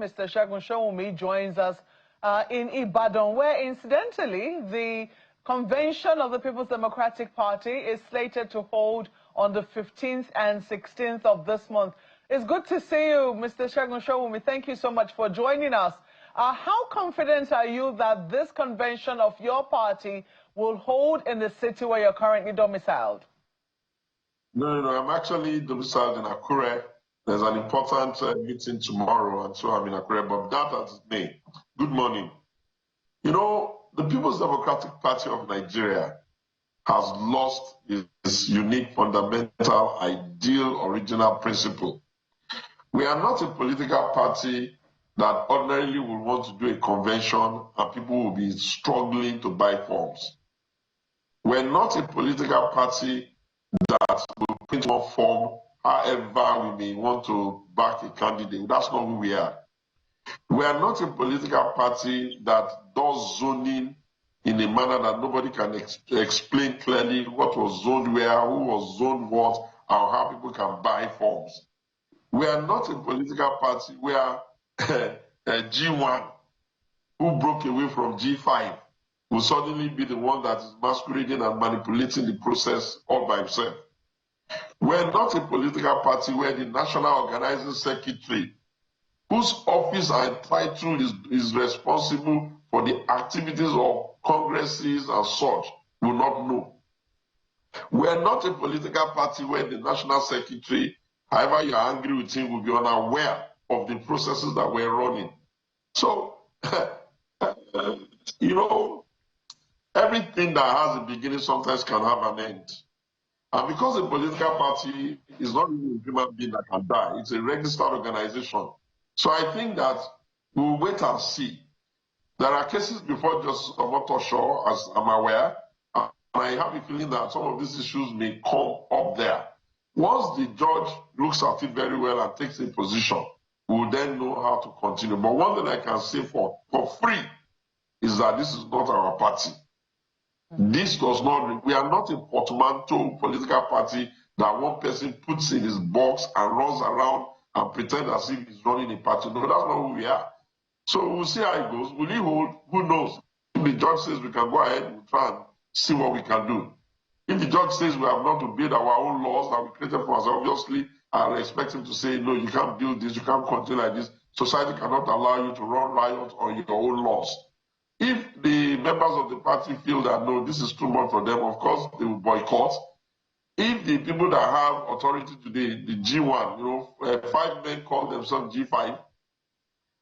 Mr. Sowunmi joins us in Ibadan, where incidentally the convention of the People's Democratic Party is slated to hold on the 15th and 16th of this month. It's good to see you, Mr. Sowunmi. Thank you so much for joining us. How confident are you that this convention of your party will hold in the city where you're currently domiciled? No, I'm actually domiciled in Akure. There's an important meeting tomorrow, and so I'm in Akure, but that as it may. Good morning. You know, the People's Democratic Party of Nigeria has lost its unique, fundamental, ideal, original principle. We are not a political party that ordinarily would want to do a convention and people will be struggling to buy forms. We're not a political party that will print one form however we may want to back a candidate. That's not who we are. We are not a political party that does zoning in a manner that nobody can explain clearly what was zoned where, who was zoned what, and how people can buy forms. We are not a political party where G1, who broke away from G5, will suddenly be the one that is masquerading and manipulating the process all by himself. We're not a political party where the National Organizing Secretary, whose office and title is responsible for the activities of congresses and such, will not know. We're not a political party where the National Secretary, however you are angry with him, will be unaware of the processes that we're running. So, you know, everything that has a beginning sometimes can have an end. And because a political party is not really a human being that can die, it's a registered organization. So I think that we'll wait and see. There are cases before Justice Omotosho, as I'm aware, and I have a feeling that some of these issues may come up there. Once the judge looks at it very well and takes a position, we'll then know how to continue. But one thing I can say for free is that this is not our party. This does not, we are not a portmanteau political party that one person puts in his box and runs around and pretends as if he's running a party. No, that's not who we are. So we'll see how it goes. Will he hold? Who knows? If the judge says we can go ahead, we'll try and see what we can do. If the judge says we have not to build our own laws that we created for us, obviously I'll expect him to say, no, you can't build this, you can't continue like this. Society cannot allow you to run riot on your own laws. If the members of the party feel that, no, this is too much for them, of course, they will boycott. If the people that have authority today, the G1, you know, 5 men call themselves G5,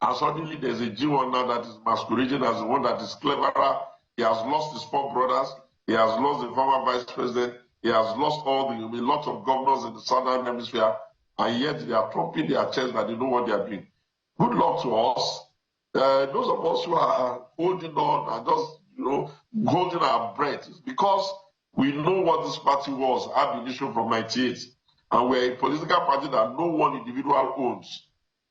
and suddenly there's a G1 now that is masquerading as the one that is cleverer. He has lost his 4 brothers. He has lost the former vice president. He has lost a lot of governors in the southern hemisphere, and yet they are trumping their chest that they know what they are doing. Good luck to us. Those of us who are holding on and just, you know, holding our breath, is because we know what this party was ab initio from 98, and we're a political party that no one individual owns.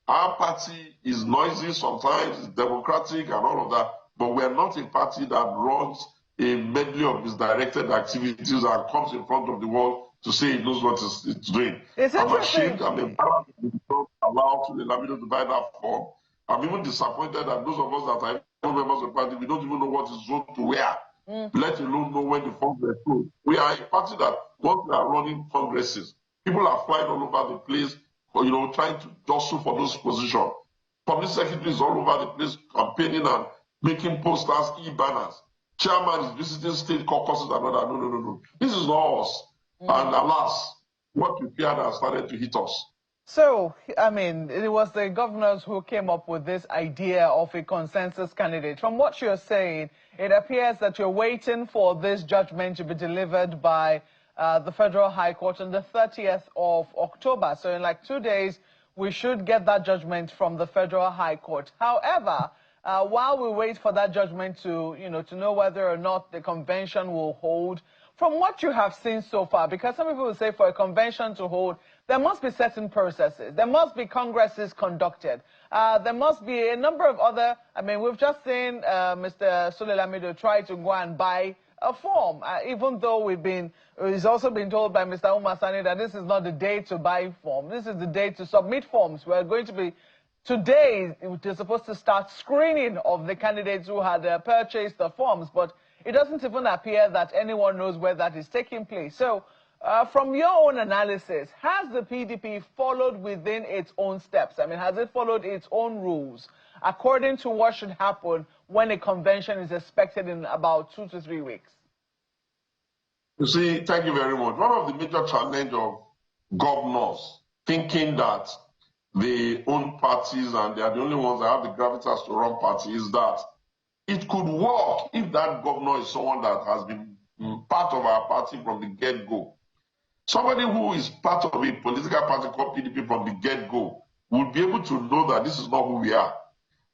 Our party is noisy sometimes, it's democratic and all of that, but we're not a party that runs a medley of misdirected activities and comes in front of the world to say it knows what it's doing. I'm ashamed, I'm embarrassed to be allowed to allow me to buy that form. I'm even disappointed that those of us that are members of the party, we don't even know what is zoned to where, let alone know when the forms were sold. We are a party that once we are running congresses, people are flying all over the place, you know, trying to jostle for those positions. Public secretaries all over the place campaigning and making posters, e-banners. Chairman is visiting state caucuses and all that. No. This is not us. And alas, what we feared has started to hit us. So, I mean, it was the governors who came up with this idea of a consensus candidate. From what you're saying, it appears that you're waiting for this judgment to be delivered by the Federal High Court on the 30th of October. So in like 2 days, we should get that judgment from the Federal High Court. However, while we wait for that judgment to know whether or not the convention will hold, from what you have seen so far, because some people will say for a convention to hold, there must be certain processes. There must be congresses conducted. There must be a number of other, I mean, we've just seen Mr. Sowunmi try to go and buy a form, even though he's also been told by Mr. Umasani that this is not the day to buy form. This is the day to submit forms. We're going to be today they're supposed to start screening of the candidates who had purchased the forms, but it doesn't even appear that anyone knows where that is taking place. So, from your own analysis, has the PDP followed within its own steps? I mean, has it followed its own rules according to what should happen when a convention is expected in about 2 to 3 weeks? You see, thank you very much. One of the major challenges of governors thinking that they own parties and they are the only ones that have the gravitas to run parties is that it could work if that governor is someone that has been part of our party from the get-go. Somebody who is part of a political party called PDP from the get-go will be able to know that this is not who we are.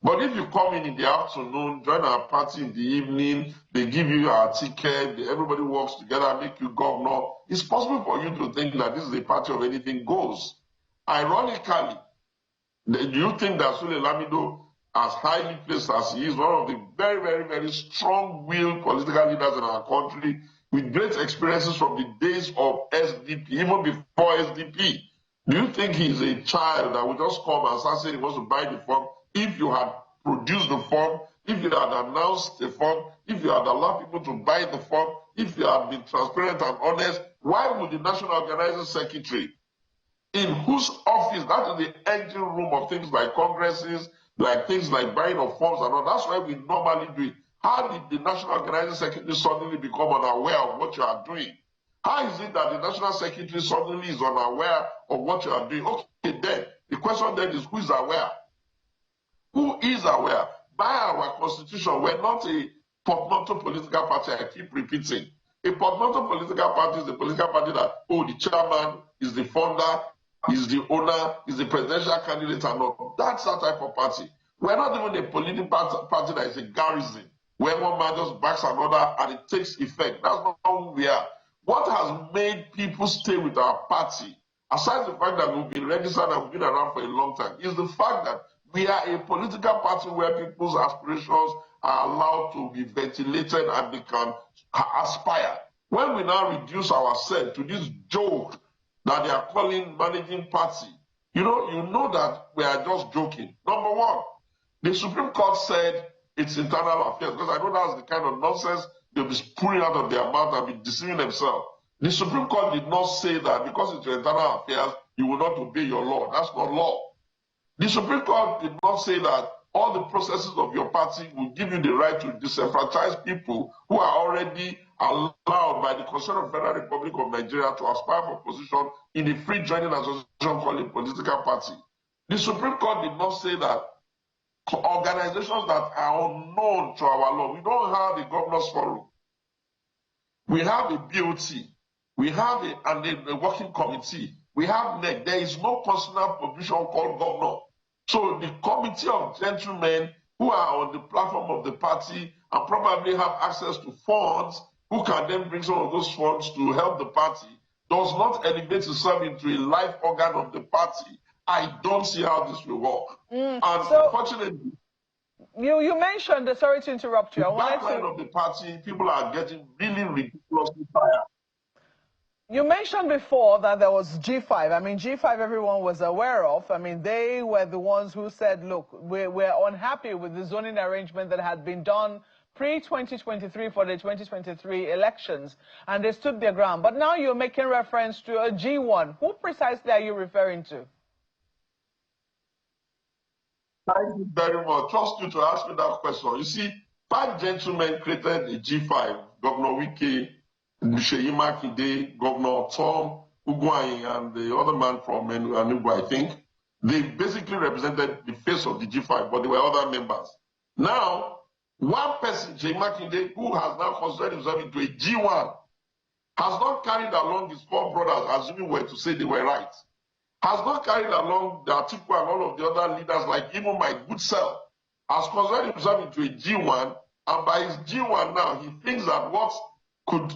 But if you come in the afternoon, join our party in the evening, they give you our ticket, everybody works together, make you governor, it's possible for you to think that this is a party of anything goes. Ironically, do you think that Sule Lamido, as highly placed as he is, one of the very, very, very strong-willed political leaders in our country, with great experiences from the days of SDP, even before SDP, do you think he's a child that will just come and start saying he wants to buy the form? If you had produced the form, if you had announced the form, if you had allowed people to buy the form, if you had been transparent and honest, why would the National Organizing Secretary, in whose office, that is the engine room of things like congresses, like things like buying of forms and all, that's why we normally do it. How did the National Organizing Secretary suddenly become unaware of what you are doing? How is it that the National Secretary suddenly is unaware of what you are doing? Okay, then, the question then is, who is aware? Who is aware? By our constitution, we're not a portmanteau political party, I keep repeating. A portmanteau political party is a political party that, oh, the chairman is the founder, is the owner, is the presidential candidate, and all. That's that type of party. We're not even a political party that is a garrison, where one man just backs another and it takes effect. That's not who we are. What has made people stay with our party, aside the fact that we've been registered and we've been around for a long time, is the fact that we are a political party where people's aspirations are allowed to be ventilated and they can aspire. When we now reduce ourselves to this joke that they are calling managing party, you know that we are just joking. Number one, the Supreme Court said it's internal affairs, because I know that's the kind of nonsense they'll be spewing out of their mouth and be deceiving themselves. The Supreme Court did not say that because it's your internal affairs, you will not obey your law. That's not law. The Supreme Court did not say that all the processes of your party will give you the right to disenfranchise people who are already allowed by the Constitution of the Federal Republic of Nigeria to aspire for position in a free joining association called a political party. The Supreme Court did not say that organizations that are unknown to our law, we don't have a governors forum. We have a BOT. We have a working committee. We have NEC. There is no constitutional provision called governor. So the committee of gentlemen who are on the platform of the party and probably have access to funds, who can then bring some of those funds to help the party, does not elevate itself into a life organ of the party. I don't see how this will work. And unfortunately, you mentioned, sorry to interrupt you. The backline of the party, people are getting really ridiculously tired. You mentioned before that there was G5. I mean, G5 everyone was aware of. I mean, they were the ones who said, look, we're unhappy with the zoning arrangement that had been done pre-2023 for the 2023 elections, and they stood their ground. But now you're making reference to a G1. Who precisely are you referring to? Thank you very much. Trust you to ask me that question. You see, 5 gentlemen created a G5, Governor Wike, Seyi Makinde, Governor Tom Ugwuanyi, and the other man from Enugu, I think. They basically represented the face of the G5, but there were other members. Now, one person, Seyi Makinde, who has now considered himself into a G1, has not carried along his 4 brothers, assuming we were to say they were right. Has not carried along the Atiku and all of the other leaders, like even my good self, has considered himself into a G1, and by his G1 now, he thinks that what could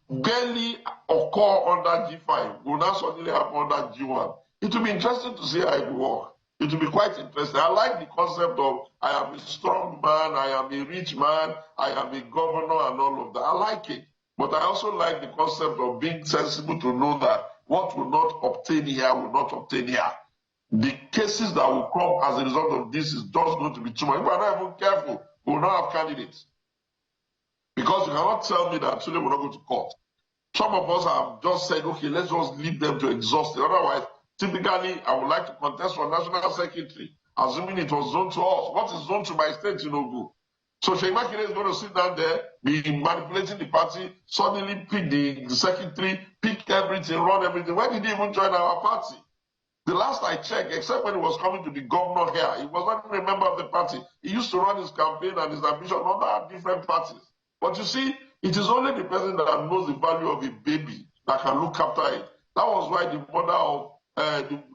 barely occur under G5 will now suddenly happen under G1. It will be interesting to see how it will work. It will be quite interesting. I like the concept of I am a strong man, I am a rich man, I am a governor and all of that. I like it. But I also like the concept of being sensible to know that what will not obtain here will not obtain here. the cases that will come as a result of this is just going to be too much. If we're not even careful, we will not have candidates. Because you cannot tell me that today will not go to court. Some of us have just said, okay, let's just leave them to exhaust it. Otherwise, typically, I would like to contest for national secretary, assuming it was zoned to us. What is zoned to my state, you know, good. So Sheikh Makinde is going to sit down there, be manipulating the party, suddenly pick the secretary, pick everything, run everything. When did he even join our party? The last I checked, except when he was coming to be governor here, he was not even a member of the party. He used to run his campaign and his ambition under different parties. But you see, it is only the person that knows the value of a baby that can look after it. That was why the mother of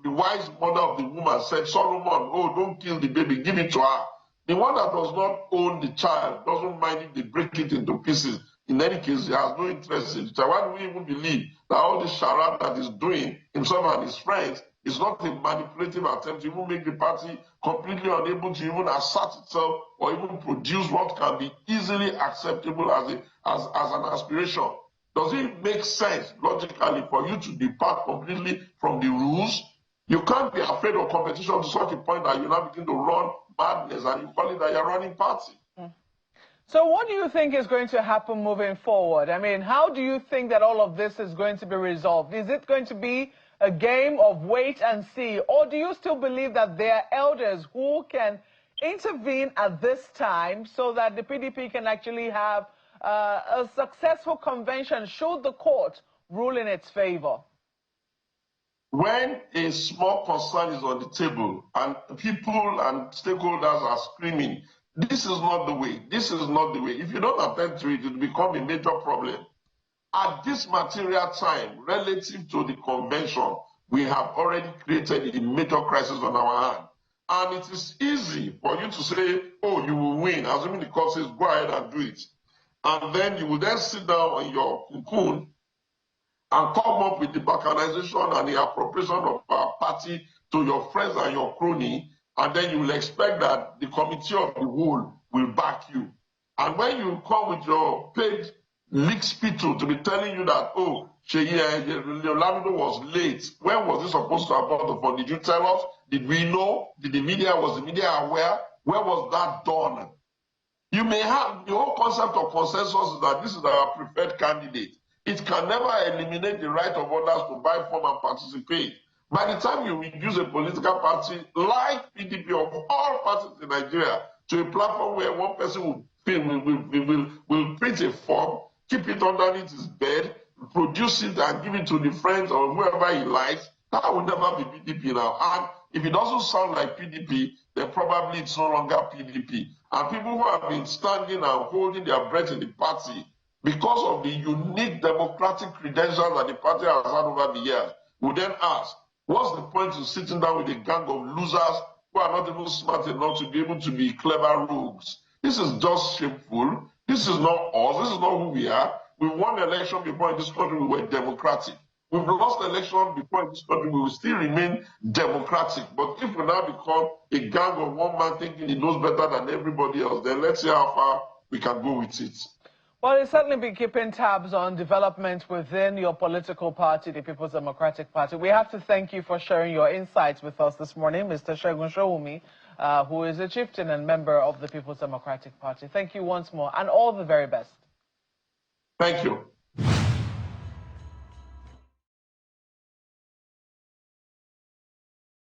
the wise mother of the woman said, Solomon, oh, don't kill the baby, give it to her. The one that does not own the child doesn't mind if they break it into pieces. In any case, he has no interest in it. So why do we even believe that all this charade that he's doing, himself and his friends, is not a manipulative attempt to even make the party completely unable to even assert itself or even produce what can be easily acceptable as an aspiration? Does it make sense logically for you to depart completely from the rules? You can't be afraid of competition to such a point that you now begin to run madness and you call it that you're running party. So what do you think is going to happen moving forward? I mean, how do you think that all of this is going to be resolved? Is it going to be a game of wait and see, or do you still believe that there are elders who can intervene at this time so that the PDP can actually have a successful convention should the court rule in its favor? When a small concern is on the table and people and stakeholders are screaming, this is not the way, this is not the way. If you don't attend to it, it will become a major problem. At this material time, relative to the convention, we have already created a major crisis on our hand. And it is easy for you to say, oh, you will win, assuming the court says, go ahead and do it. And then you will then sit down on your cocoon and come up with the balkanization and the appropriation of our party to your friends and your crony, and then you will expect that the committee of the whole will back you. And when you come with your paid leak spittle to be telling you that, oh, Lamido was late. When was this supposed to have brought the phone? Did you tell us? Did we know? Was the media aware? Where was that done? You may have the whole concept of consensus is that this is our preferred candidate. It can never eliminate the right of others to buy form and participate. By the time you reduce a political party like PDP of all parties in Nigeria to a platform where one person will print a form, keep it underneath his bed, produce it and give it to the friends or whoever he likes, that will never be PDP now. And if it doesn't sound like PDP, then probably it's no longer PDP. And people who have been standing and holding their breath in the party because of the unique democratic credentials that the party has had over the years, will then ask, what's the point of sitting down with a gang of losers who are not even smart enough to be able to be clever rogues? This is just shameful. This is not us. This is not who we are. We won the election before in this country we were democratic. We've lost the election before in this country, we will still remain democratic. But if we now become a gang of one man thinking he knows better than everybody else, then let's see how far we can go with it. Well, you'll certainly be keeping tabs on developments within your political party, the People's Democratic Party. We have to thank you for sharing your insights with us this morning, Mr. Sowunmi, who is a chieftain and member of the People's Democratic Party. Thank you once more, and all the very best. Thank you.